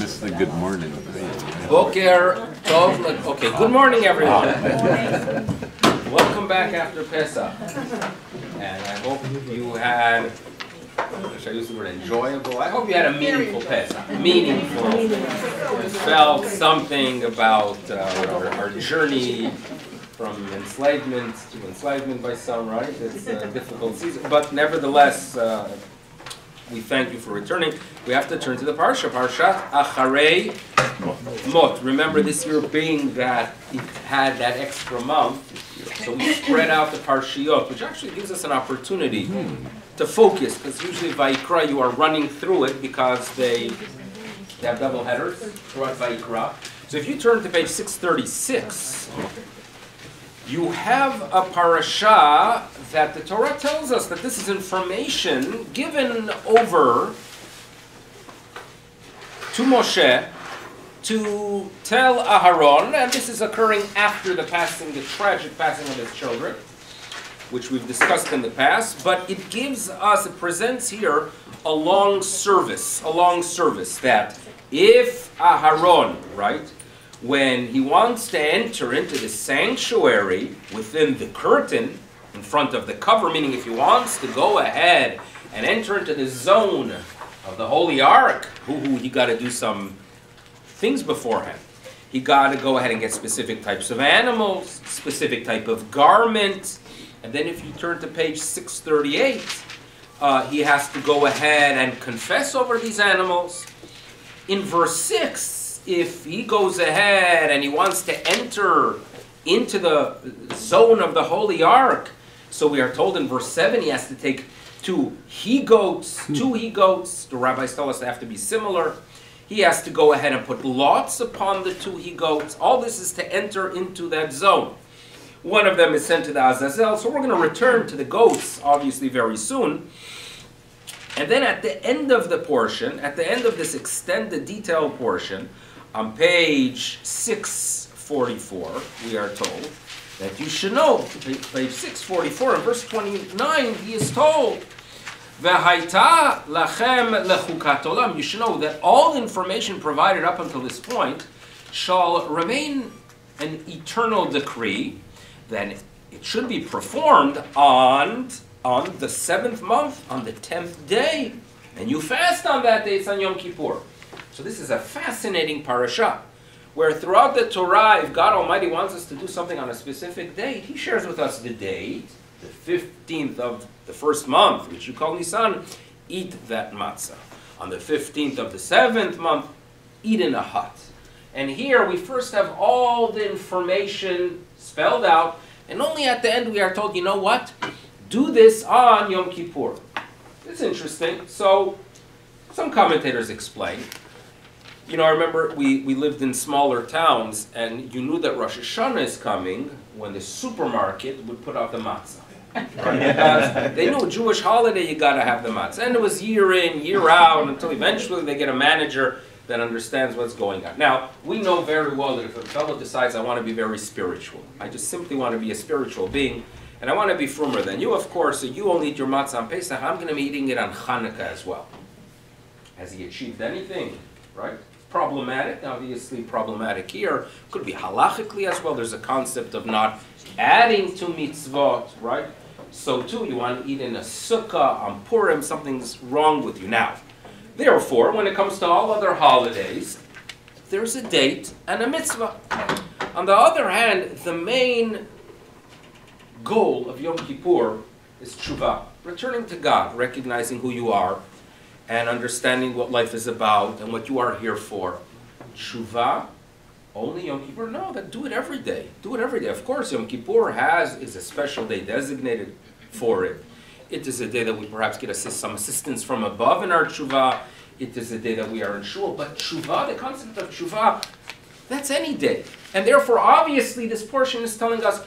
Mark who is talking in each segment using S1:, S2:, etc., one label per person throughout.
S1: missed the good morning.
S2: Boker Tov. Okay, good morning, everyone. Welcome back after Pesach. And I hope you had, should I use the word enjoyable? I hope you had a meaningful Pesach. Meaningful. You felt something about our journey from enslavement to enslavement by some, right? It's a difficult season. But nevertheless, we thank you for returning. We have to turn to the Parsha, Parshas Acharei Mos. Remember this year being that it had that extra month, so we spread out the Parshiot, which actually gives us an opportunity to focus, because usually Vayikra you are running through it because they have double headers throughout Vayikra. So if you turn to page 636, you have a parasha that the Torah tells us that this is information given over to Moshe to tell Aharon, and this is occurring after the tragic passing of his children, which we've discussed in the past, but it presents here a long service that if Aharon, right, when he wants to enter into the sanctuary within the curtain, in front of the cover, meaning if he wants to go ahead and enter into the zone of the Holy Ark, he got to do some things beforehand. He got to go ahead and get specific types of animals, specific type of garment, and then if you turn to page 638, he has to go ahead and confess over these animals. In verse 6, if he goes ahead and he wants to enter into the zone of the Holy Ark, so we are told in verse 7 he has to take two he-goats. The rabbis tell us they have to be similar. He has to go ahead and put lots upon the two he-goats. All this is to enter into that zone. One of them is sent to the Azazel, so we're going to return to the goats, obviously, very soon. And then at the end of the portion, at the end of this extended detailed portion, on page 644, we are told that you should know, page 644, in verse 29, he is told, V'haita lachem lechukat olam. You should know that all the information provided up until this point shall remain an eternal decree. Then it should be performed on the 7th month, on the 10th day. And you fast on that day, it's on Yom Kippur. So this is a fascinating parasha, where throughout the Torah, if God Almighty wants us to do something on a specific date, He shares with us the date, the 15th of the first month, which you call Nisan, eat that matzah. On the 15th of the 7th month, eat in a hut. And here we first have all the information spelled out, and only at the end we are told, you know what? Do this on Yom Kippur. It's interesting. So some commentators explain. You know, I remember we lived in smaller towns, and you knew that Rosh Hashanah is coming when the supermarket would put out the matzah. Right? They knew a Jewish holiday, you got to have the matzah. And it was year in, year out, until eventually they get a manager that understands what's going on. Now, we know very well that if a fellow decides, I want to be very spiritual, I just simply want to be a spiritual being, and I want to be firmer than you, of course, so you only eat your matzah on Pesach, I'm going to be eating it on Hanukkah as well. Has he achieved anything? Right? Problematic, obviously problematic here. Could be halachically as well. There's a concept of not adding to mitzvot, right? So too, you want to eat in a sukkah on Purim, something's wrong with you. Now, therefore, when it comes to all other holidays, there's a date and a mitzvah. On the other hand, the main goal of Yom Kippur is tshuva, returning to God, recognizing who you are, and understanding what life is about and what you are here for. Tshuva, only Yom Kippur? No, do it every day. Do it every day. Of course, Yom Kippur is a special day designated for it. It is a day that we perhaps get some assistance from above in our tshuva. It is a day that we are in shul. But tshuva, the concept of tshuva, that's any day. And therefore, obviously, this portion is telling us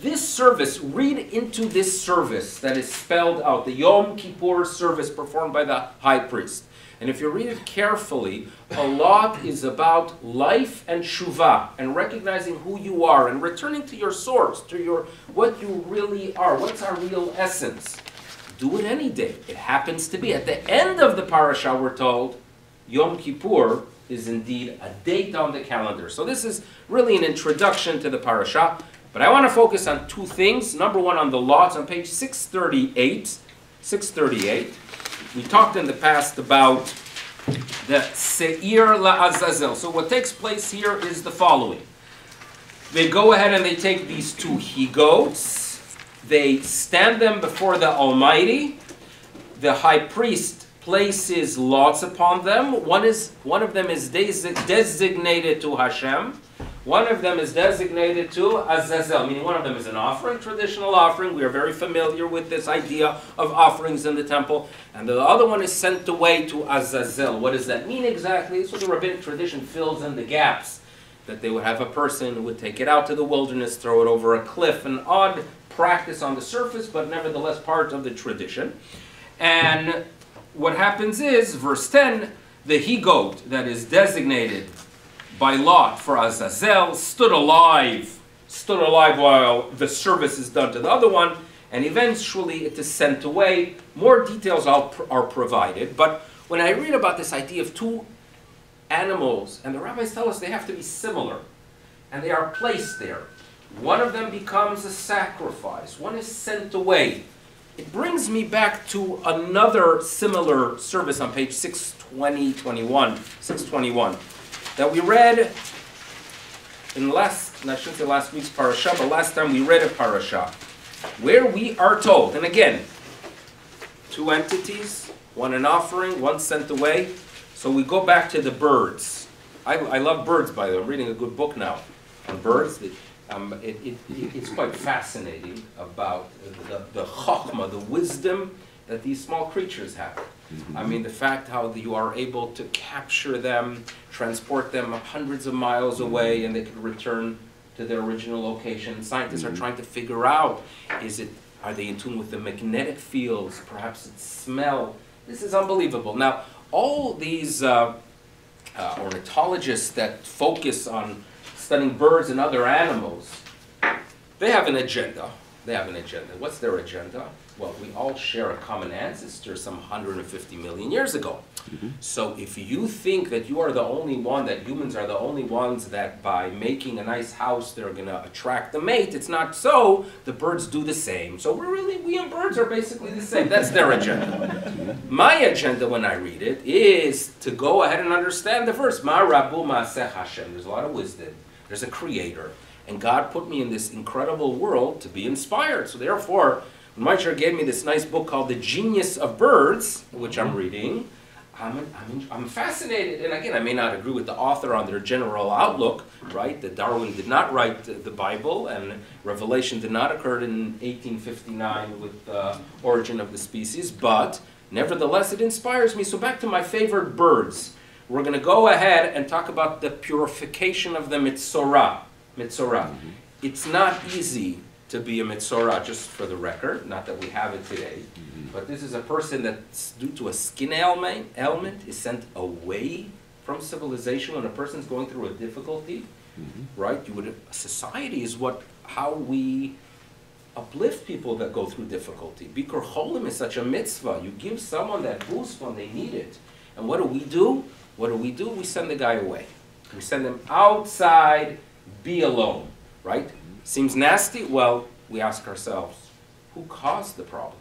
S2: this service, read into this service that is spelled out, the Yom Kippur service performed by the high priest. And if you read it carefully, a lot is about life and tshuva, and recognizing who you are, and returning to your source, to what you really are, what's our real essence. Do it any day. It happens to be. At the end of the parasha, we're told, Yom Kippur is indeed a date on the calendar. So this is really an introduction to the parasha. But I want to focus on two things. Number one, on the law. It's on page 638. 638. We talked in the past about the Seir LaAzazel. So what takes place here is the following. They go ahead and they take these two he-goats. They stand them before the Almighty. The high priest places lots upon them. One of them is designated to Hashem. One of them is designated to Azazel, meaning one of them is an offering, traditional offering. We are very familiar with this idea of offerings in the temple. And the other one is sent away to Azazel. What does that mean exactly? So the rabbinic tradition fills in the gaps. That they would have a person who would take it out to the wilderness, throw it over a cliff, an odd practice on the surface, but nevertheless part of the tradition. And what happens is, verse 10, the he-goat that is designated by lot for Azazel stood alive while the service is done to the other one, and eventually it is sent away. More details are provided, but when I read about this idea of two animals, and the rabbis tell us they have to be similar, and they are placed there. One of them becomes a sacrifice, one is sent away. It brings me back to another similar service on page 621, that we read in I shouldn't say last week's parasha, but last time we read a parasha, where we are told, and again, two entities, one an offering, one sent away. So we go back to the birds. I love birds, by the way. I'm reading a good book now on birds. It's quite fascinating about the chokhmah, the wisdom that these small creatures have. I mean, the fact how you are able to capture them, transport them hundreds of miles away, and they can return to their original location. Scientists are trying to figure out, are they in tune with the magnetic fields? Perhaps it's smell. This is unbelievable. Now, all these ornithologists that focus on studying birds and other animals, they have an agenda. What's their agenda? Well, we all share a common ancestor some 150 million years ago. So if you think that you are the only one, that humans are the only ones that by making a nice house they're going to attract the mate, it's not so. The birds do the same. So we and birds are basically the same. That's their agenda. My agenda when I read it is to go ahead and understand the verse. Ma rabu ma'aseh Hashem. There's a lot of wisdom. There's a creator. And God put me in this incredible world to be inspired. So therefore, when Meicher gave me this nice book called The Genius of Birds, which I'm reading, I'm fascinated. And again, I may not agree with the author on their general outlook, right? That Darwin did not write the Bible, and Revelation did not occur in 1859 with the origin of the species, but nevertheless, it inspires me. So back to my favorite birds. We're going to go ahead and talk about the purification of the Mitzorah. It's not easy to be a Mitzorah, just for the record, not that we have it today, but this is a person that's due to a skin ailment is sent away from civilization when a person's going through a difficulty, right? Society is how we uplift people that go through difficulty. Bikur Cholim is such a mitzvah. You give someone that boost when they need it. And what do? We send the guy away. We send him outside, be alone, right? Seems nasty? Well, we ask ourselves, who caused the problem?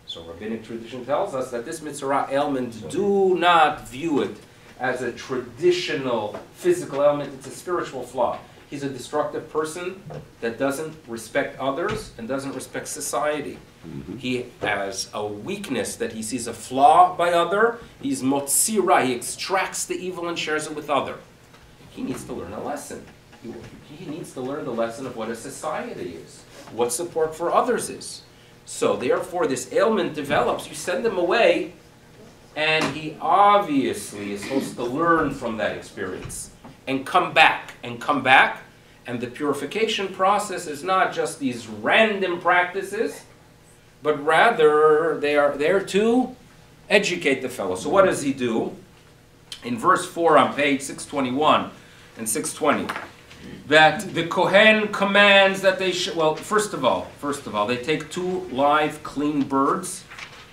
S2: So rabbinic tradition tells us that this Mitzorah ailment, do not view it as a traditional physical ailment. It's a spiritual flaw. He's a destructive person that doesn't respect others and doesn't respect society. He has a weakness that he sees a flaw by other. He's motzira. He extracts the evil and shares it with other. He needs to learn a lesson. He needs to learn the lesson of what a society is, what support for others is. So therefore, this ailment develops. You send him away, and he obviously is supposed to learn from that experience and come back. And the purification process is not just these random practices, but rather they are there to educate the fellow. So what does he do? In verse 4 on page 621 and 620, that the Kohen commands that they should, well, first of all, they take 2 live, clean birds.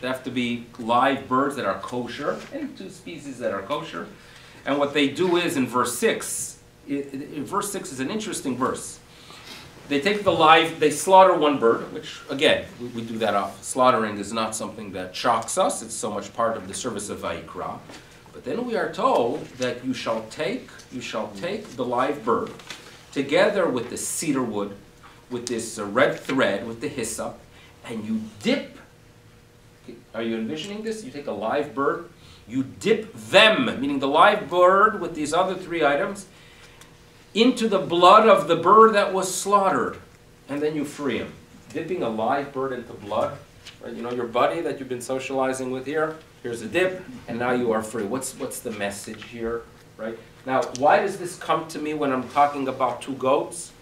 S2: They have to be live birds that are kosher, and 2 species that are kosher. And what they do is in verse 6, verse 6 is an interesting verse. They take they slaughter one bird, which again, we do that often. Slaughtering is not something that shocks us. It's so much part of the service of Vayikra. But then we are told that you shall take the live bird together with the cedar wood, with this red thread, with the hyssop, and you dip. Are you envisioning this? You take a live bird, you dip them, meaning the live bird with these other three items, into the blood of the bird that was slaughtered, and then you free him. Dipping a live bird into blood, right? You know your buddy that you've been socializing with here? Here's a dip, and now you are free. What's the message here, right? Now, why does this come to me when I'm talking about two goats?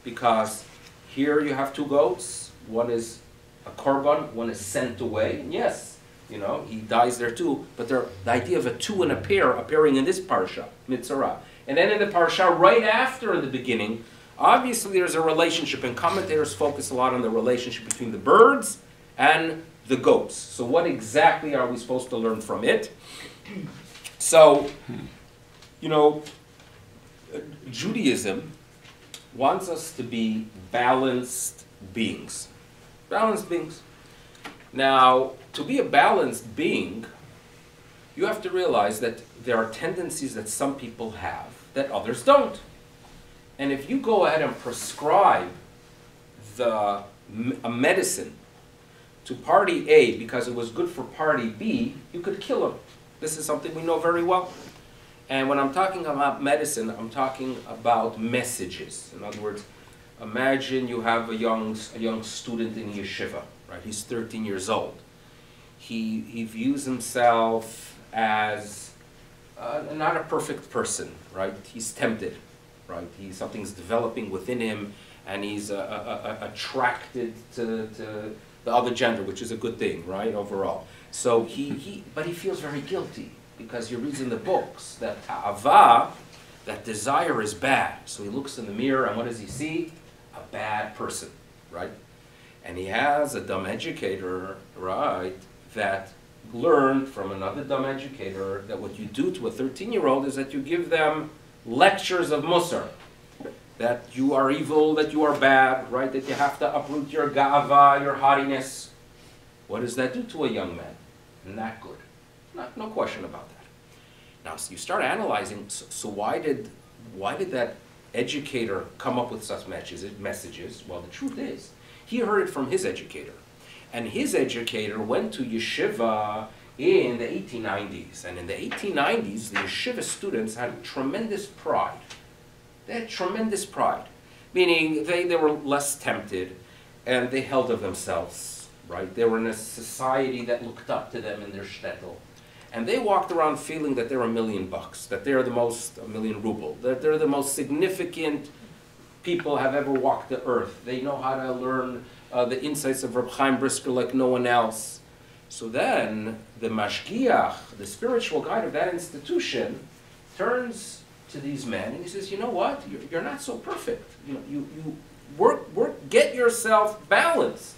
S2: Because here you have two goats. One is a korban, one is sent away. And yes, you know, he dies there too, but the idea of a two and a pair appearing in this parsha, Mitzvah. And then in the parsha, right after in the beginning, obviously there's a relationship, and commentators focus a lot on the relationship between the birds and the goats. So what exactly are we supposed to learn from it? So, you know, Judaism wants us to be balanced beings. Balanced beings. Now, to be a balanced being, you have to realize that there are tendencies that some people have that others don't. And if you go ahead and prescribe a medicine to party A because it was good for party B, you could kill them. This is something we know very well. And when I'm talking about medicine, I'm talking about messages. In other words, imagine you have a young student in yeshiva, right? He's 13 years old. He views himself as not a perfect person, right? He's tempted, right? Something's developing within him, and he's attracted to the other gender, which is a good thing, right? Overall. So but he feels very guilty because he reads in the books that ta'ava, that desire, is bad. So he looks in the mirror, and what does he see? A bad person, right? And he has a dumb educator, right, that learned from another dumb educator that what you do to a 13-year-old is that you give them lectures of Musar. That you are evil, that you are bad, right? That you have to uproot your ga'ava, your haughtiness. What does that do to a young man? Not good. No question about that. Now, so you start analyzing, so why did that educator come up with such messages? Well, the truth is, he heard it from his educator. And his educator went to yeshiva in the 1890s. And in the 1890s, the yeshiva students had tremendous pride. They had tremendous pride, meaning they were less tempted, and they held of themselves, right? They were in a society that looked up to them in their shtetl. And they walked around feeling that they're $1 million, that they're the most, 1,000,000 ruble, that they're the most significant people have ever walked the earth. They know how to learn the insights of Reb Chaim Brisker like no one else. So then, the mashgiach, the spiritual guide of that institution, turns to these men and he says, you know what? You're not so perfect. You work, get yourself balanced.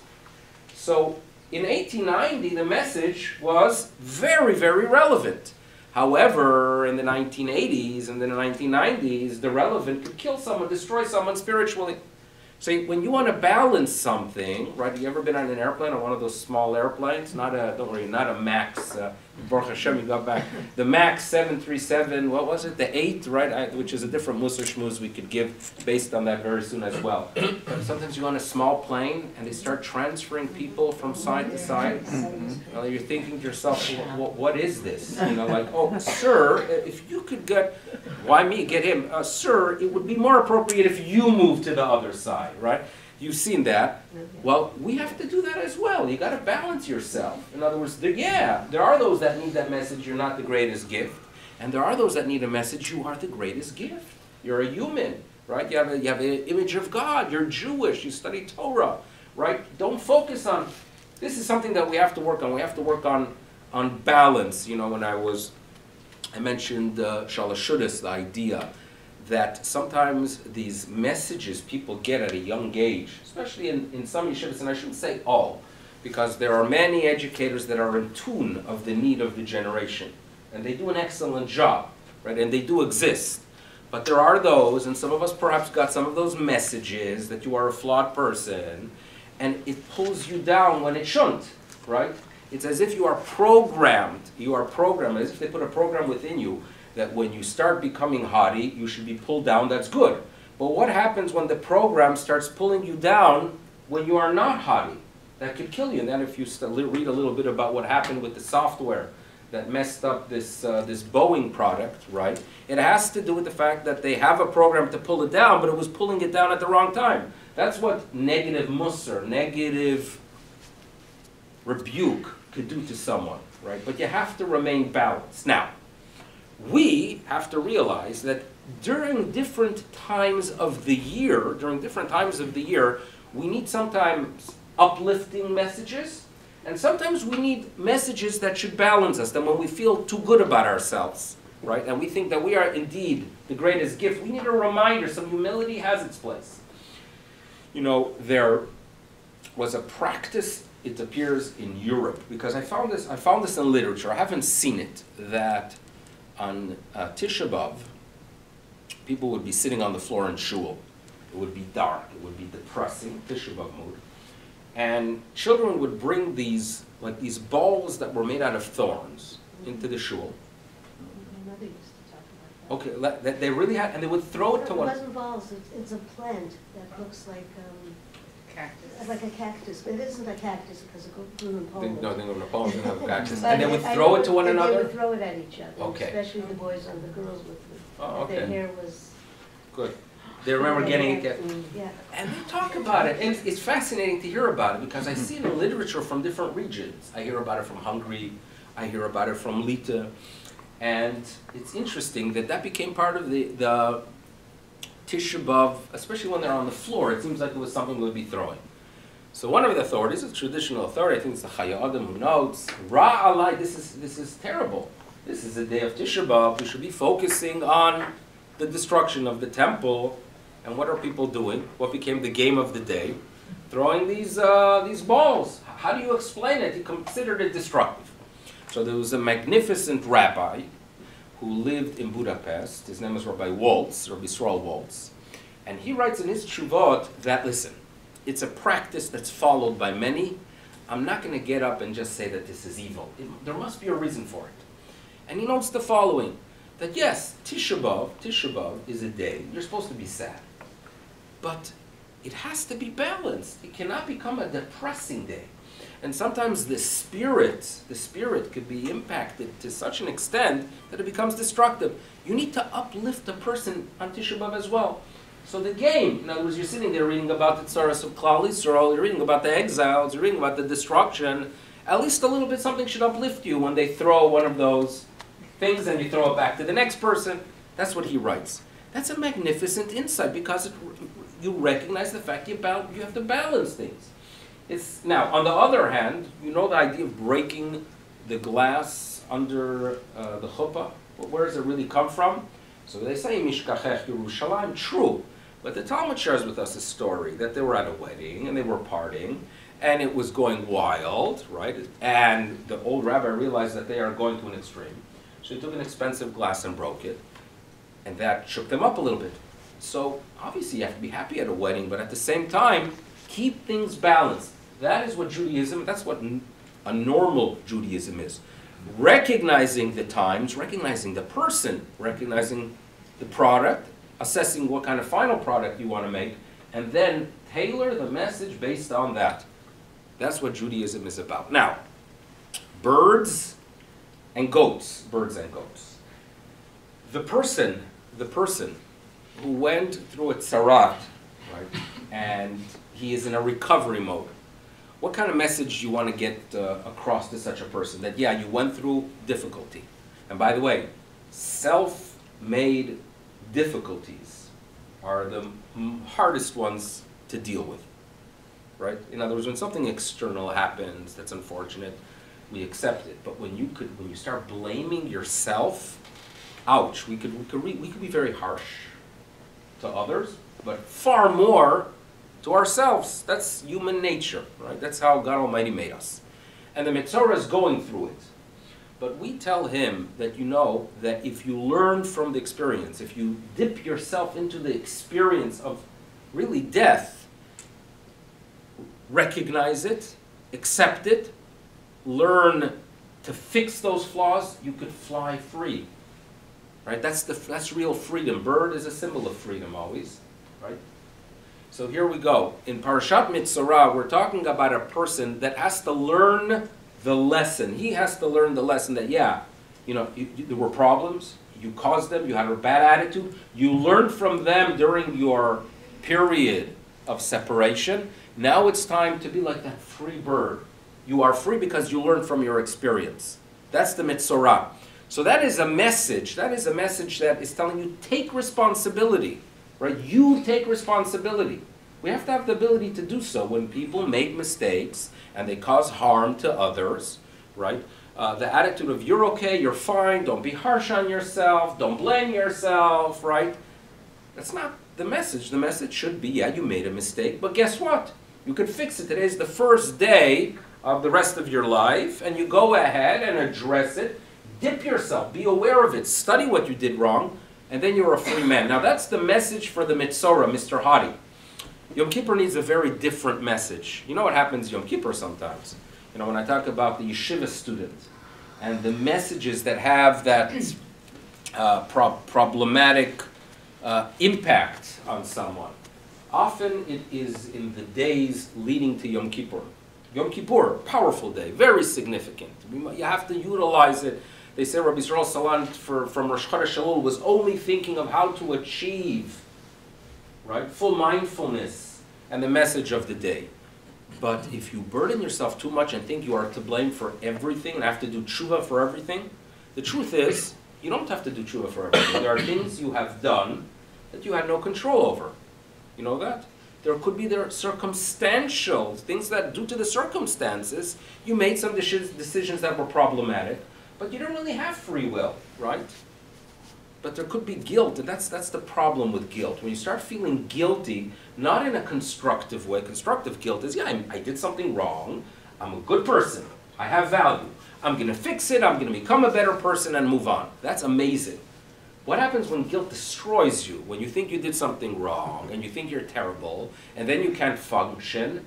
S2: So in 1890, the message was very, very relevant. However, in the 1980s and then the 1990s, the relevant could kill someone, destroy someone spiritually. So when you want to balance something, right? Have you ever been on an airplane, on one of those small airplanes? Don't worry, not a Max. Baruch Hashem, you got back. The Max 737, what was it? The 8, right? Which is a different Musar Shmuz we could give based on that very soon as well. Sometimes you go on a small plane and they start transferring people from side to side. You're thinking to yourself, what is this? Like, oh, sir, if you could why me? Get him. Sir, it would be more appropriate if you move to the other side, right? You've seen that. Well, we have to do that as well. You got to balance yourself. In other words, there are those that need that message, you're not the greatest gift. And there are those that need a message, you are the greatest gift. You're a human, right? You have an image of God. You're Jewish. You study Torah, right? Don't focus on... This is something that we have to work on. We have to work on balance. When I mentioned Shalashudis, the idea that sometimes these messages people get at a young age, especially in some yeshivas, and I shouldn't say all, because there are many educators that are in tune of the need of the generation, and they do an excellent job. right? And they do exist. But there are those, and some of us perhaps got some of those messages that you are a flawed person, and it pulls you down when it shouldn't, right? It's as if you are programmed, as if they put a program within you that when you start becoming haughty, you should be pulled down, that's good. But what happens when the program starts pulling you down when you are not haughty? That could kill you. And then if you read a little bit about what happened with the software that messed up this Boeing product, right? It has to do with the fact that they have a program to pull it down, but it was pulling it down at the wrong time. That's what negative musar, negative rebuke could do to someone, right? But you have to remain balanced. Now, we have to realize that during different times of the year, we need sometimes uplifting messages, and sometimes we need messages that should balance us. That when we feel too good about ourselves, right, and we think that we are indeed the greatest gift, we need a reminder. Some humility has its place. You know, there was a practice, it appears in Europe, because I found this in literature, I haven't seen it, that on Tisha B'Av, people would be sitting on the floor in shul. It would be dark, it would be depressing, Tisha B'Av mood. And children would bring these, like these balls that were made out of thorns into the shul.
S1: My mother used to talk about that.
S2: Okay, that they really had, and they would throw it to one.
S1: It wasn't balls, it's a plant that looks like cactus. Like a cactus, but it isn't a cactus because it grew in Poland.
S2: No, they grew in Poland, they have a cactus. And they would throw it to one another?
S1: They would throw it at each other,
S2: okay.
S1: Especially the boys and the girls with
S2: okay.
S1: Their hair was...
S2: Good. They remember getting it.
S1: Yeah.
S2: And they talk about it, and it's fascinating to hear about it because I see it in literature from different regions. I hear about it from Hungary, I hear about it from Lita, and it's interesting that that became part of the Tisha B'Av, especially when they're on the floor. It seems like it was something we would be throwing. So one of the authorities, a traditional authority, I think it's the Chaya Adam, who notes, Ra alai, this is terrible. This is a day of Tisha B'Av. We should be focusing on the destruction of the temple. And what are people doing? What became the game of the day? Throwing these balls. How do you explain it? He considered it destructive. So there was a magnificent rabbi who lived in Budapest. His name is Rabbi Waltz, Rabbi Yisrael Waltz. And he writes in his Tshuvot that, listen, it's a practice that's followed by many. I'm not going to get up and just say that this is evil. There must be a reason for it. And he notes the following, that yes, Tisha B'Av is a day. You're supposed to be sad. But it has to be balanced. It cannot become a depressing day. And sometimes the spirit could be impacted to such an extent that it becomes destructive. You need to uplift a person on Tisha B'Av as well. So the game, in other words, you're sitting there reading about the tzaras of Klal Yisrael, you're reading about the exiles, you're reading about the destruction. At least a little bit something should uplift you when they throw one of those things and you throw it back to the next person. That's what he writes. That's a magnificent insight because you recognize the fact you have to balance things. Now, on the other hand, you know the idea of breaking the glass under the chuppah? Where does it really come from? So they say, Mishkachech Yerushalayim, true. But the Talmud shares with us a story that they were at a wedding and they were partying and it was going wild, right? And the old rabbi realized that they are going to an extreme. So he took an expensive glass and broke it. And that shook them up a little bit. So obviously you have to be happy at a wedding, but at the same time, keep things balanced. That is what Judaism, that's what a normal Judaism is. Recognizing the times, recognizing the person, recognizing the product, assessing what kind of final product you want to make, and then tailor the message based on that. That's what Judaism is about. Now, birds and goats. The person who went through a tzarat, right, and he is in a recovery mode, what kind of message do you want to get across to such a person? That, yeah, you went through difficulty. And by the way, self-made difficulties are the hardest ones to deal with, right? In other words, when something external happens that's unfortunate, we accept it. But when you start blaming yourself, ouch, we could be very harsh to others, but far more to ourselves. That's human nature, right? That's how God Almighty made us. And the Mitzvah is going through it. But we tell him that you know that if you learn from the experience, if you dip yourself into the experience of really death, recognize it, accept it, learn to fix those flaws, you could fly free. Right? That's real freedom. Bird is a symbol of freedom always. Right? So here we go. In Parashat Mitzorah, we're talking about a person that has to learn the lesson. He has to learn the lesson that, yeah, there were problems, you caused them, you had a bad attitude, you learned from them during your period of separation. Now it's time to be like that free bird. You are free because you learned from your experience. That's the Mitzorah. So that is a message. That is a message that is telling you, take responsibility. Right? You take responsibility. We have to have the ability to do so when people make mistakes and they cause harm to others, right? The attitude of you're okay, you're fine, don't be harsh on yourself, don't blame yourself, right? That's not the message. The message should be, yeah, you made a mistake, but guess what? You could fix it. Today's the first day of the rest of your life, and you go ahead and address it, dip yourself, be aware of it, study what you did wrong, and then you're a free man. Now that's the message for the Mitzorah, Mr. Hadi. Yom Kippur needs a very different message. You know what happens Yom Kippur sometimes? When I talk about the yeshiva student and the messages that have that problematic impact on someone, often it is in the days leading to Yom Kippur. Yom Kippur, powerful day, very significant. You have to utilize it. They say Rabbi Yisrael Salant from Rosh Chodesh Elul was only thinking of how to achieve, right, full mindfulness and the message of the day. But if you burden yourself too much and think you are to blame for everything and have to do tshuva for everything, the truth is, you don't have to do tshuva for everything. There are things you have done that you had no control over. You know that? There could be circumstantial things that, due to the circumstances, you made some decisions that were problematic, but you don't really have free will, right? But there could be guilt, and that's the problem with guilt. When you start feeling guilty, not in a constructive way. Constructive guilt is, yeah, I did something wrong. I'm a good person. I have value. I'm going to fix it. I'm going to become a better person and move on. That's amazing. What happens when guilt destroys you? When you think you did something wrong, and you think you're terrible, and then you can't function,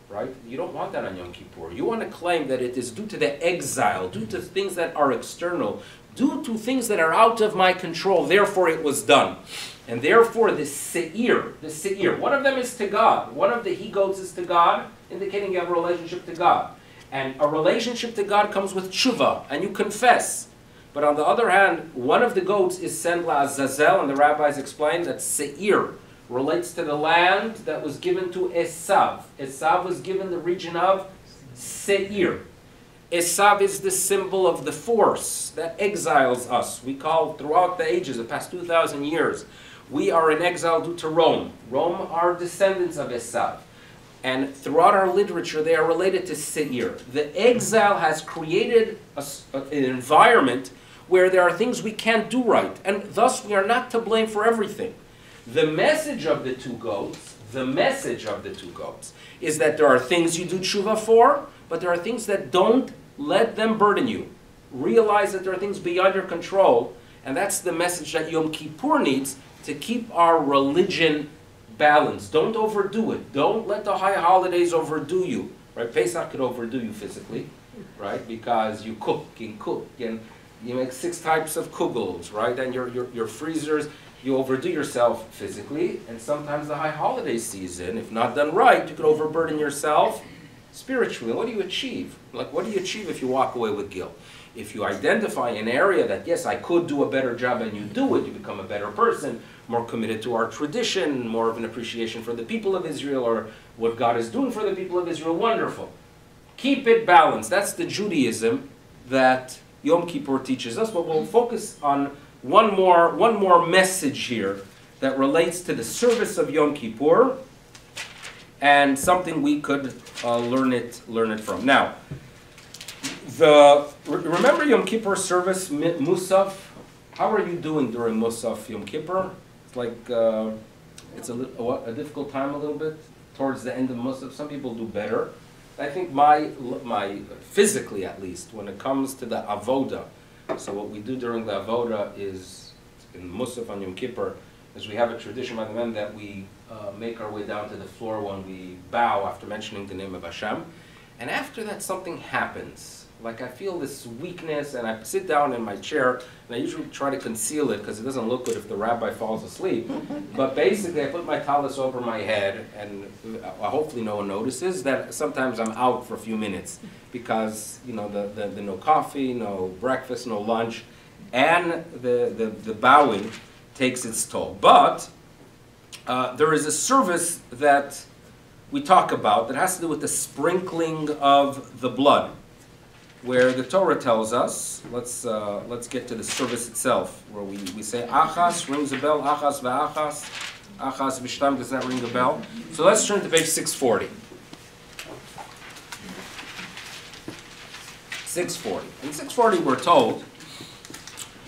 S2: right? You don't want that on Yom Kippur. You want to claim that it is due to the exile, due to things that are external, due to things that are out of my control, therefore it was done. And therefore the se'ir, one of them is to God. One of the he-goats is to God, indicating you have a relationship to God. And a relationship to God comes with tshuva, and you confess. But on the other hand, one of the goats is sent la'azazel, and the rabbis explain that se'ir relates to the land that was given to Esav. Esav was given the region of Seir. Esav is the symbol of the force that exiles us. We call, throughout the ages, the past 2,000 years, we are in exile due to Rome. Rome are descendants of Esav. And throughout our literature, they are related to Seir. The exile has created an environment where there are things we can't do right, and thus we are not to blame for everything. The message of the two goats, is that there are things you do tshuva for, but there are things that don't let them burden you. Realize that there are things beyond your control, and that's the message that Yom Kippur needs to keep our religion balanced. Don't overdo it. Don't let the high holidays overdo you. Right? Pesach could overdo you physically, right? Because you cook, and you make 6 types of kugels, right? And your freezers, you overdo yourself physically, and sometimes the high holiday season, if not done right, you could overburden yourself spiritually. What do you achieve? Like, what do you achieve if you walk away with guilt? If you identify an area that, yes, I could do a better job, and you do it, you become a better person, more committed to our tradition, more of an appreciation for the people of Israel, or what God is doing for the people of Israel. Wonderful. Keep it balanced. That's the Judaism that Yom Kippur teaches us, but we'll focus on one more message here that relates to the service of Yom Kippur and something we could learn it from. Now, remember Yom Kippur service, Musaf? How are you doing during Musaf Yom Kippur? It's like, it's a difficult time a little bit towards the end of Musaf. Some people do better. I think my physically at least, when it comes to the avoda, so what we do during the avoda is, in Musaf on Yom Kippur, is we have a tradition by the men that we make our way down to the floor when we bow after mentioning the name of Hashem. And after that, something happens. Like I feel this weakness, and I sit down in my chair, and I usually try to conceal it because it doesn't look good if the rabbi falls asleep. But basically, I put my talis over my head, and hopefully no one notices that sometimes I'm out for a few minutes because, you know, the no coffee, no breakfast, no lunch, and the bowing takes its toll. But there is a service that we talk about that has to do with the sprinkling of the blood, where the Torah tells us, let's get to the service itself, where we say achas, rings a bell, achas v'achas, achas v'shtam, does that ring a bell? So let's turn to page 640. 640. In 640 we're told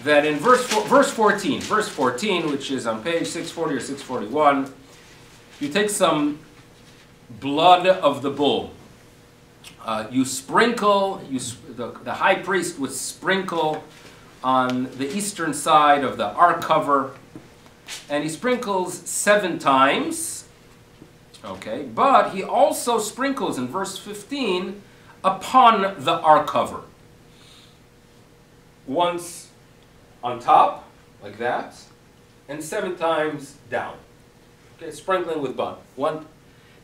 S2: that in verse 14, which is on page 640 or 641, you take some blood of the bull. You sprinkle, the high priest would sprinkle on the eastern side of the ark cover, and he sprinkles 7 times, okay, but he also sprinkles in verse 15 upon the ark cover. Once on top, like that, and 7 times down. Okay, sprinkling with blood.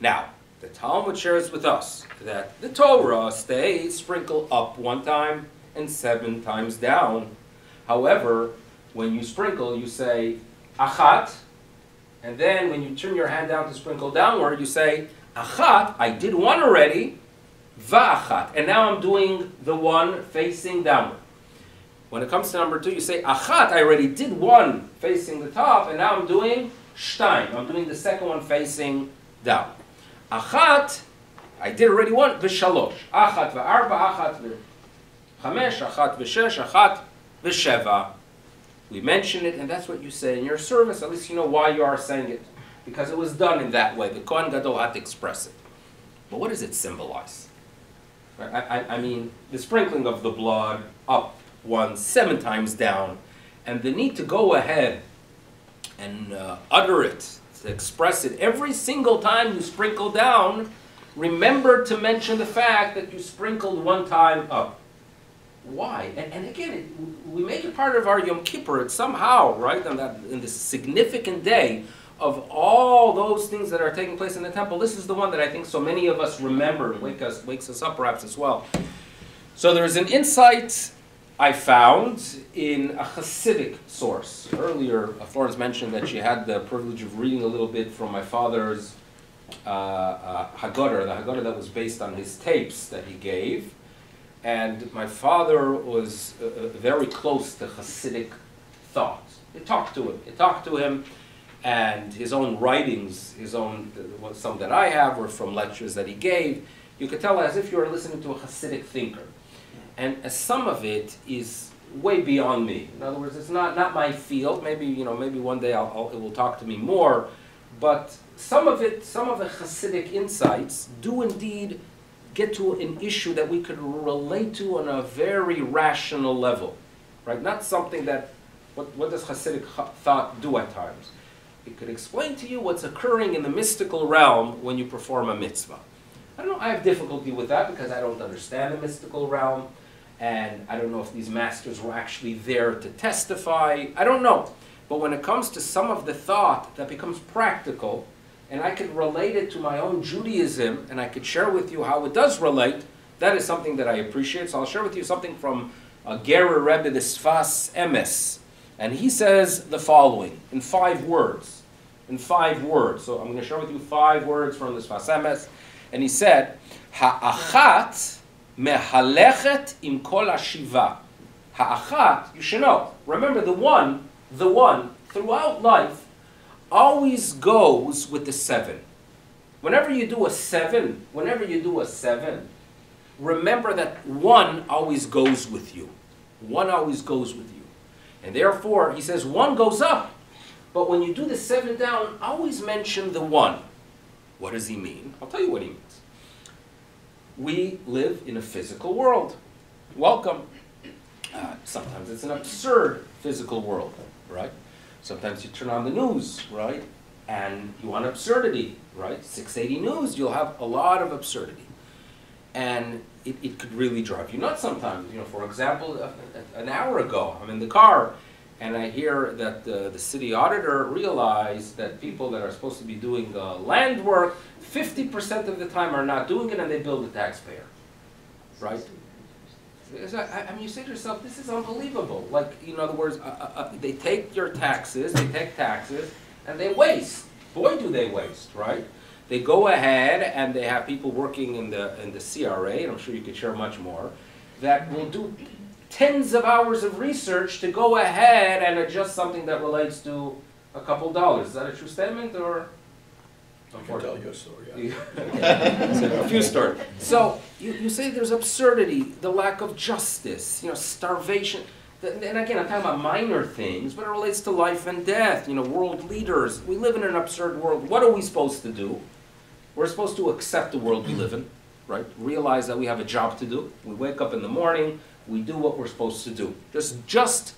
S2: Now, the Talmud shares with us that the Torah states sprinkle up 1 time and 7 times down. However, when you sprinkle, you say achat, and then when you turn your hand down to sprinkle downward, you say achat, I did 1 already, va'achat, and now I'm doing the 1 facing downward. When it comes to number 2, you say achat, I already did 1 facing the top, and now I'm doing shtayim, I'm doing the second one facing down. Achat, I did already 1, v'shalosh. Achat v'arba, achat v'chamesh, achat v'shesh, achat v'sheva. We mention it, and that's what you say in your service. At least you know why you are saying it, because it was done in that way. The Kohen Gadol had to express it. But what does it symbolize? I mean, the sprinkling of the blood up 1, 7 times down, and the need to go ahead and utter it, to express it every single time you sprinkle down. Remember to mention the fact that you sprinkled 1 time up. Why? And again, we make it part of our Yom Kippur. It's somehow, right, in this significant day of all those things that are taking place in the temple, this is the one that I think so many of us remember and wakes us up perhaps as well. So there's an insight I found in a Hasidic source. Earlier, Florence mentioned that she had the privilege of reading a little bit from my father's Haggadah, the Haggadah that was based on his tapes that he gave. And my father was very close to Hasidic thought. It talked to him, and his own writings, some that I have were from lectures that he gave. You could tell as if you were listening to a Hasidic thinker. And some of it is way beyond me. In other words, it's not my field. Maybe one day it will talk to me more. But some of the Hasidic insights do indeed get to an issue that we could relate to on a very rational level, right? Not something that what does Hasidic thought do at times. It could explain to you what's occurring in the mystical realm when you perform a mitzvah. I don't know. I have difficulty with that because I don't understand the mystical realm. And I don't know if these masters were actually there to testify. I don't know. But when it comes to some of the thought that becomes practical, and I could relate it to my own Judaism, and I could share with you how it does relate, that is something that I appreciate. So I'll share with you something from Gerer Rebbe, the Sfas Emes. And he says the following, in 5 words. In 5 words. So I'm going to share with you 5 words from the Sfas Emes. And he said, Ha'achat mehalechet im kol hashiva. Ha'achat, you should know. Remember, the one, throughout life, always goes with the 7. Whenever you do a 7, remember that 1 always goes with you. 1 always goes with you. And therefore, he says 1 goes up. But when you do the 7 down, always mention the 1. What does he mean? I'll tell you what he means. we live in a physical world. Welcome. Sometimes it's an absurd physical world, right? Sometimes you turn on the news, right? And you want absurdity, right? 680 News, you'll have a lot of absurdity. And it could really drive you nuts sometimes. You know, for example, an hour ago, I'm in the car, and I hear that the city auditor realized that people that are supposed to be doing land work, 50% of the time are not doing it, and they bill the taxpayer, right? I mean, you say to yourself, this is unbelievable. Like, in other words, they take your taxes, and they waste. Boy, do they waste, right? They go ahead and they have people working in the CRA, and I'm sure you could share much more, that will do tens of hours of research to go ahead and adjust something that relates to a couple dollars. Is that a true statement, or?
S3: I can tell you a story.
S2: Okay. So, a few stories. So you say there's absurdity, the lack of justice, you know, starvation. And again, I'm talking about minor things, but it relates to life and death. You know, world leaders. We live in an absurd world. What are we supposed to do? We're supposed to accept the world we live in, right? Realize that we have a job to do. We wake up in the morning. We do what we're supposed to do. Just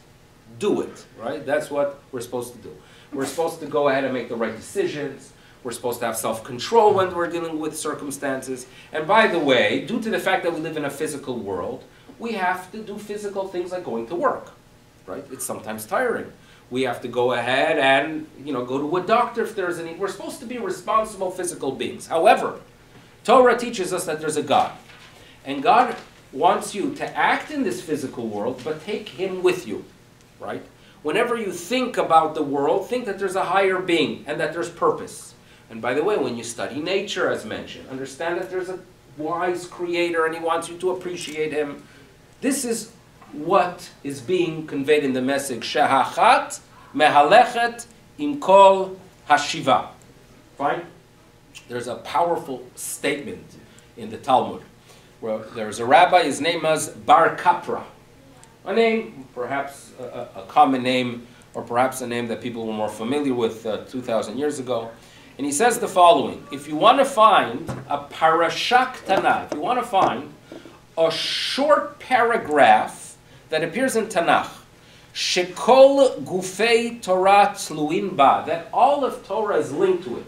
S2: do it, right? That's what we're supposed to do. We're supposed to go ahead and make the right decisions. We're supposed to have self-control when we're dealing with circumstances. And by the way, due to the fact that we live in a physical world, we have to do physical things like going to work, right? It's sometimes tiring. We have to go ahead and, you know, go to a doctor if there's a need. We're supposed to be responsible physical beings. However, Torah teaches us that there's a God. And God wants you to act in this physical world, but take Him with you, right? Whenever you think about the world, think that there's a higher being and that there's purpose. And by the way, when you study nature, as mentioned, understand that there's a wise creator and He wants you to appreciate Him. This is what is being conveyed in the message, Shehachat mehalechet im kol hashiva. Fine? There's a powerful statement in the Talmud where there's a rabbi, his name was Bar Kapra. A name, perhaps a common name, or perhaps a name that people were more familiar with 2,000 years ago. And he says the following: if you want to find a parasha Tanakh, if you want to find a short paragraph that appears in Tanakh, shekol gufei Torah tzluin ba, that all of Torah is linked to it.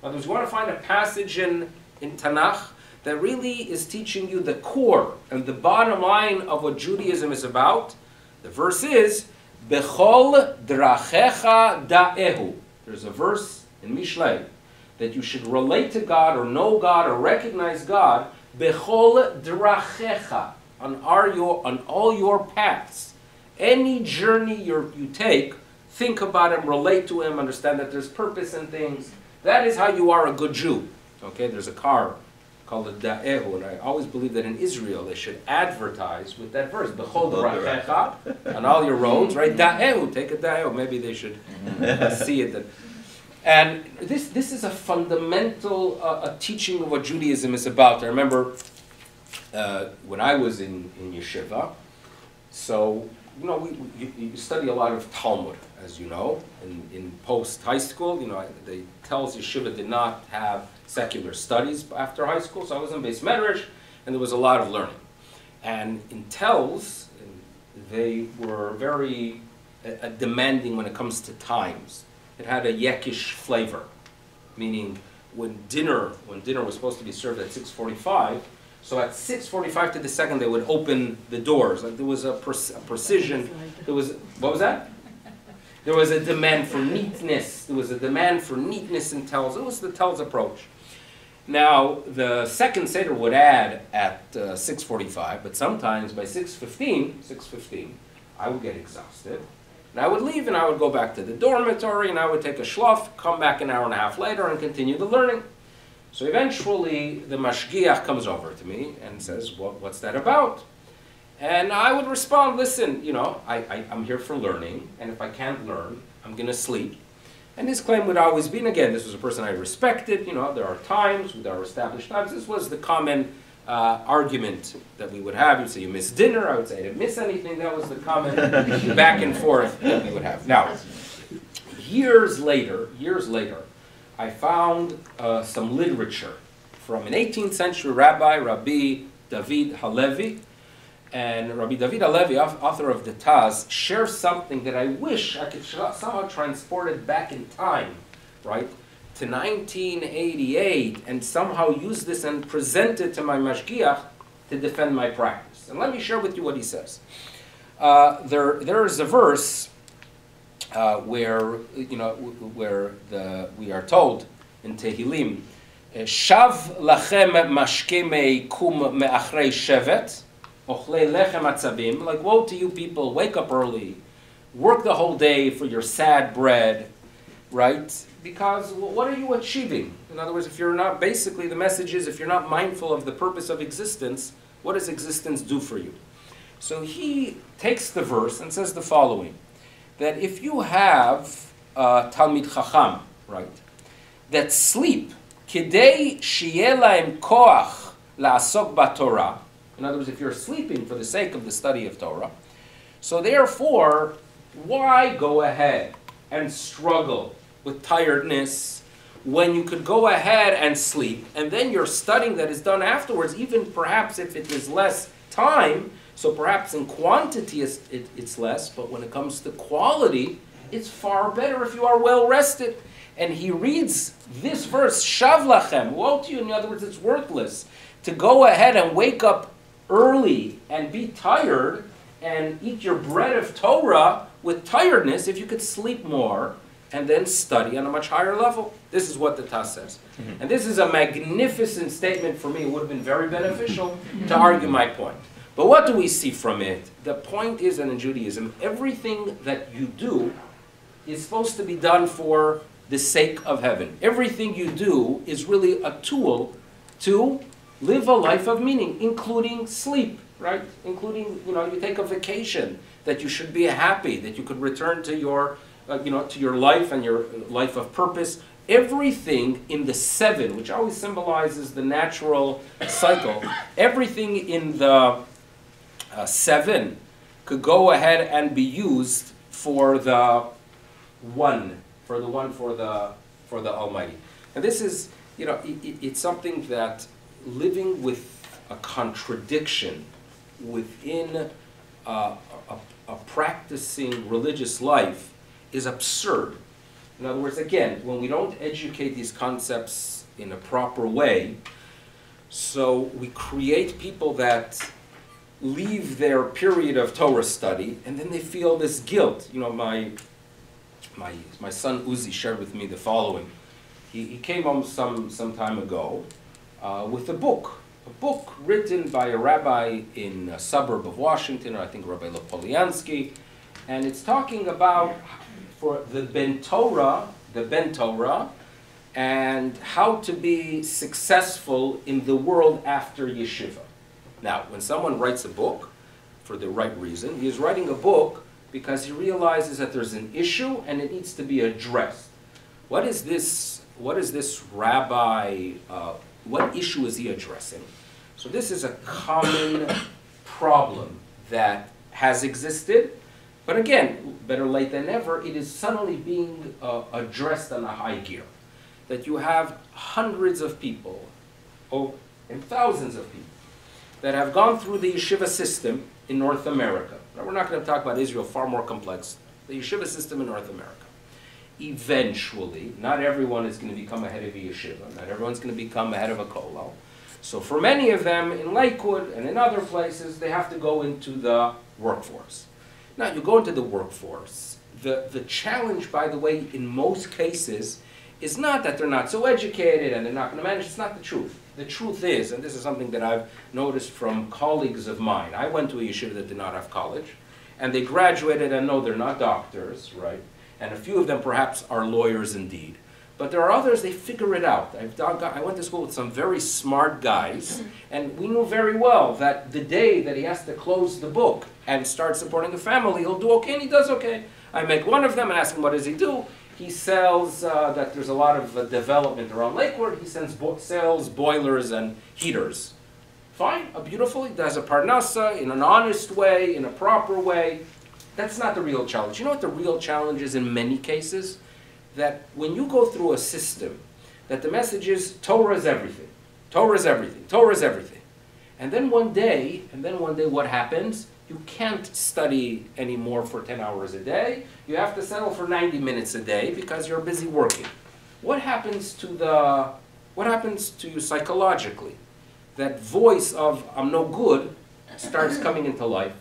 S2: In other words, you want to find a passage in Tanakh that really is teaching you the core and the bottom line of what Judaism is about. The verse is, Bechol drachecha da'ehu. There's a verse in Mishlei that you should relate to God or know God or recognize God, Bechol drachecha, on all your paths. Any journey you take, think about Him, relate to Him, understand that there's purpose in things. That is how you are a good Jew. Okay, there's a car called a da'ehu, and I always believe that in Israel they should advertise with that verse, Bechol drachecha, on all your roads, right? Da'ehu, take a da'ehu. Maybe they should see it. And this is a fundamental teaching of what Judaism is about. I remember when I was in yeshiva, so you know you study a lot of Talmud, as you know, in post high school. You know, they tells yeshiva did not have secular studies after high school, so I was in Beis Medrash, and there was a lot of learning. And in Telz, they were very demanding when it comes to times. It had a yekish flavor, meaning when dinner was supposed to be served at 6:45, so at 6:45 to the second they would open the doors. Like there was a precision. There was, what was that? There was a demand for neatness. There was a demand for neatness in Telz. It was the Telz approach. Now the second seder would add at 6:45, but sometimes by 6:15, I would get exhausted. And I would leave and I would go back to the dormitory and I would take a shlof, come back an hour and a half later and continue the learning. So eventually the mashgiach comes over to me and says, what's that about? And I would respond, listen, you know, I'm here for learning, and if I can't learn, I'm going to sleep. And his claim would always be, and again, this was a person I respected, you know, there are times, with our established times, this was the common argument that we would have. You'd say, you missed dinner. I would say, I didn't miss anything. That was the common back and forth that we would have. Now, years later, I found some literature from an 18th century rabbi, Rabbi David Halevi. And Rabbi David Halevi, author of the Taz, shares something that I wish I could somehow transport it back in time, right, to 1988, and somehow use this and present it to my mashgiach to defend my practice. And let me share with you what he says. There is a verse where we are told in Tehillim, Shav lachem mashke kum me'achrei shevet, ochlei lechem atzavim, like woe to you people, wake up early, work the whole day for your sad bread, right? Because what are you achieving? In other words, if you're not, basically the message is, if you're not mindful of the purpose of existence, what does existence do for you? So he takes the verse and says the following, that if you have Talmid Chacham, right, that sleep, kidei sheyeh lahem koach la'asok b'Torah, in other words, if you're sleeping for the sake of the study of Torah, so therefore, why go ahead and struggle with tiredness when you could go ahead and sleep, and then your studying that is done afterwards, even perhaps if it is less time, so perhaps in quantity it's less, but when it comes to quality, it's far better if you are well rested. And he reads this verse, Shav lachem, woe to you, in other words, it's worthless to go ahead and wake up early and be tired and eat your bread of Torah with tiredness if you could sleep more and then study on a much higher level. This is what the Taz says. And this is a magnificent statement for me. It would have been very beneficial to argue my point. But what do we see from it? The point is that in Judaism, everything that you do is supposed to be done for the sake of heaven. Everything you do is really a tool to live a life of meaning, including sleep, right? Including, you take a vacation, that you should be happy, that you could return to your, to your life and your life of purpose. Everything in the seven, which always symbolizes the natural cycle, everything in the seven could go ahead and be used for the one, for the Almighty. And this is, it's something that living with a contradiction within a practicing religious life is absurd. In other words, again, when we don't educate these concepts in a proper way, so we create people that leave their period of Torah study and then they feel this guilt. My son Uzi shared with me the following. He came home some time ago with a book written by a rabbi in a suburb of Washington, I think Rabbi Milevsky, and it's talking about for the Ben Torah, and how to be successful in the world after yeshiva. Now, when someone writes a book for the right reason, he is writing a book because he realizes that there's an issue and it needs to be addressed. What is this rabbi, what issue is he addressing? So this is a common problem that has existed, but again, better late than never, it is suddenly being addressed on a high gear. That you have hundreds of people, and thousands of people, that have gone through the yeshiva system in North America. Now, we're not going to talk about Israel, far more complex. The yeshiva system in North America. Eventually, not everyone is going to become a head of a yeshiva. Not everyone's going to become a head of a kollel. So for many of them, in Lakewood and in other places, they have to go into the workforce. Now, you go into the workforce. The challenge, by the way, in most cases, is not that they're not so educated and they're not going to manage. It's not the truth. The truth is, and this is something that I've noticed from colleagues of mine. I went to a yeshiva that did not have college, and they graduated, and no, they're not doctors, right? And a few of them perhaps are lawyers indeed. But there are others, they figure it out. I went to school with some very smart guys, and we knew very well that the day that he has to close the book and start supporting a family, he'll do okay, and he does okay. I make one of them and ask him, what does he do? He sells, that there's a lot of development around Lakewood. He sells boilers and heaters. Fine, beautiful. He does a parnasa in an honest way, in a proper way. That's not the real challenge. You know what the real challenge is in many cases? That when you go through a system, that the message is Torah is everything. Torah is everything. Torah is everything. And then one day what happens? You can't study anymore for 10 hours a day. You have to settle for 90 minutes a day because you're busy working. What happens to you psychologically? That voice of I'm no good starts coming into life.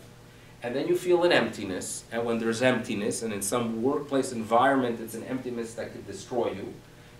S2: And then you feel an emptiness. And when there's emptiness, and in some workplace environment it's an emptiness that could destroy you,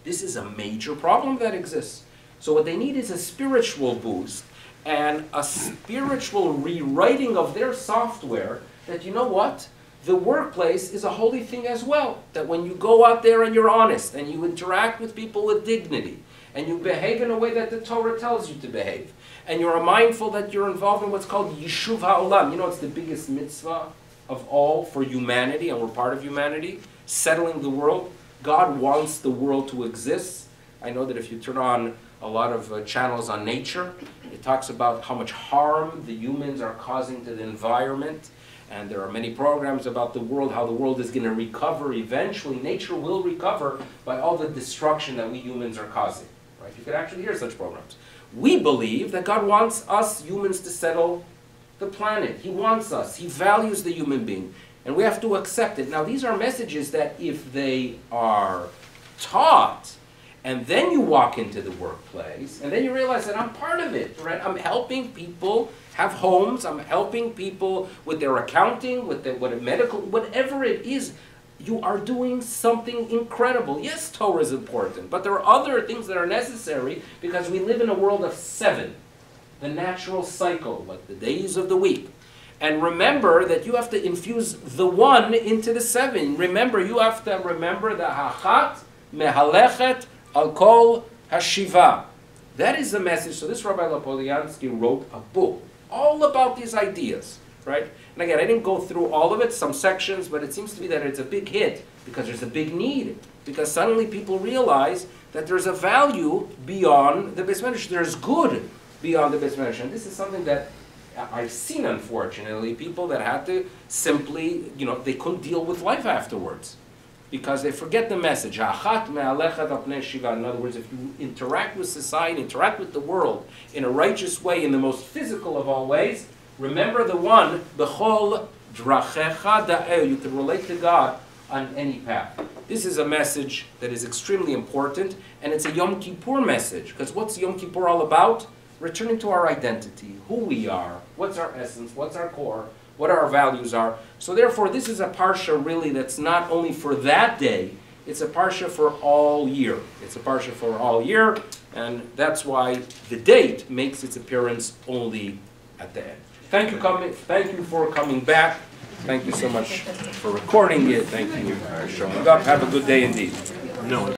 S2: this is a major problem that exists. So what they need is a spiritual boost and a spiritual rewriting of their software that, you know what? The workplace is a holy thing as well. That when you go out there and you're honest and you interact with people with dignity and you behave in a way that the Torah tells you to behave and you're mindful that you're involved in what's called Yishuv HaOlam. You know, it's the biggest mitzvah of all for humanity, and we're part of humanity, settling the world. God wants the world to exist. I know that if you turn on a lot of channels on nature, it talks about how much harm the humans are causing to the environment. And there are many programs about the world, how the world is going to recover eventually. Nature will recover by all the destruction that we humans are causing. Right? You can actually hear such programs. We believe that God wants us humans to settle the planet. He wants us. He values the human being. And we have to accept it. Now, these are messages that if they are taught, and then you walk into the workplace, and then you realize that I'm part of it, right? I'm helping people have homes. I'm helping people with their accounting, with their medical, whatever it is. You are doing something incredible. Yes, Torah is important, but there are other things that are necessary because we live in a world of 7, the natural cycle, like the days of the week. And remember that you have to infuse the 1 into the 7. Remember, you have to remember the hachat mehalechet al kol hashiva. That is the message. So this Rabbi Milevsky wrote a book all about these ideas, right? And again, I didn't go through all of it, some sections, but it seems to be that it's a big hit because there's a big need. Because suddenly people realize that there's a value beyond the Beis Medrash. There's good beyond the Beis Medrash. And this is something that I've seen, unfortunately, people that had to simply, they couldn't deal with life afterwards because they forget the message. In other words, if you interact with society, interact with the world in a righteous way, in the most physical of all ways, remember the 1, b'chol drachecha da'eh. You can relate to God on any path. This is a message that is extremely important, and it's a Yom Kippur message, because what's Yom Kippur all about? Returning to our identity, who we are, what's our essence, what's our core, what our values are. So therefore, this is a parsha really that's not only for that day, it's a parsha for all year. It's a parsha for all year, and that's why the date makes its appearance only at the end. Thank you for coming back. Thank you so much for recording it. Thank you for showing up. Have a good day indeed.
S3: No.